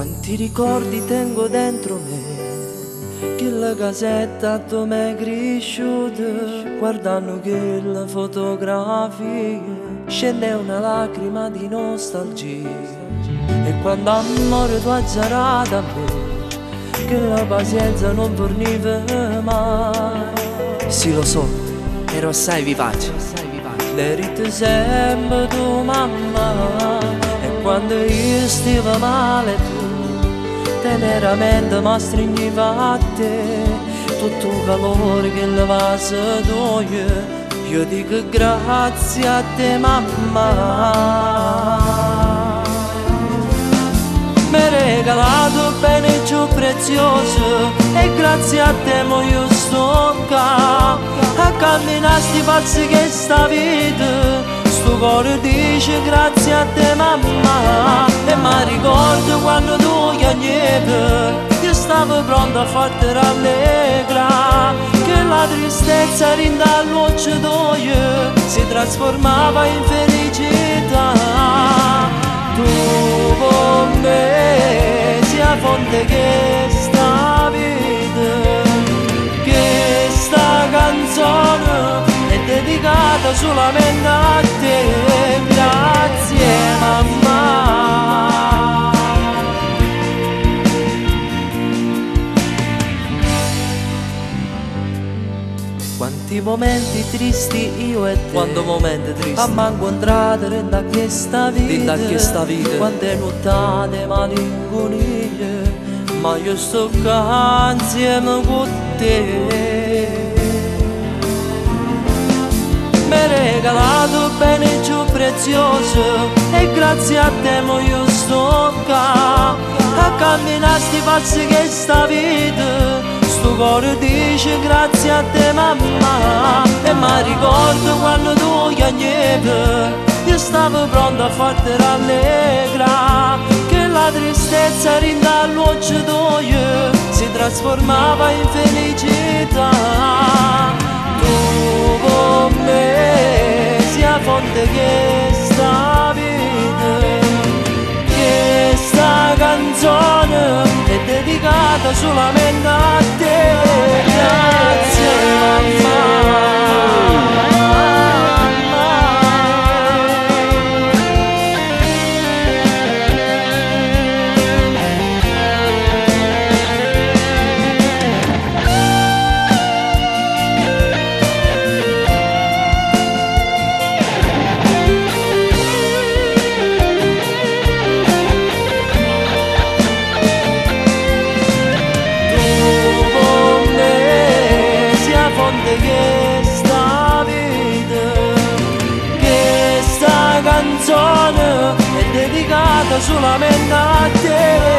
Quanti ricordi tengo dentro me, che la casetta dove m'è cresciuta, guardando quelle fotografie, scende una lacrima di nostalgia. E quando amore tu hai zarato a me, che la pazienza non forniva mai. Sì, lo so, ero assai vivace. L'erite sempre tu mamma, e quando io stavo male tu teneramente mi stringiva a te, tutto il calore che le vase d'oio. Io dico grazie a te mamma, mi hai regalato bene più prezioso, e grazie a te mo io sto qua a camminare sti passi che sta vita. Sto cuore dice grazie a te mamma, e mi ricordo quando tu piangevi, io stavo pronto a farti rallegrare, che la tristezza rinda all'occhio d'oio si trasformava in felicità. Tu con me sei a fonte che sta vita, che sta canzone è dedicata solamente a te. Grazie mamma. Quanti momenti tristi io e te, Quando momenti tristi abbiamo incontrato da questa vita, quante nottate malinconie, ma io sto qua insieme con te. Mi hai regalato bene più prezioso, e grazie a te mo io sto qua a camminare sti passi che sta vita. Sto cuore dice grazie a te mamma, e mi ricordo quando tu piangevi, io stavo pronto a farti rallegrare, che la tristezza rinda all'occhio d'oio si trasformava in felicità. Tu con me sei a fonte che sta vita, che sta canzone è dedicata solamente a te. Grazie mamma. Che sta vita, che sta canzone è dedicata solamente a te.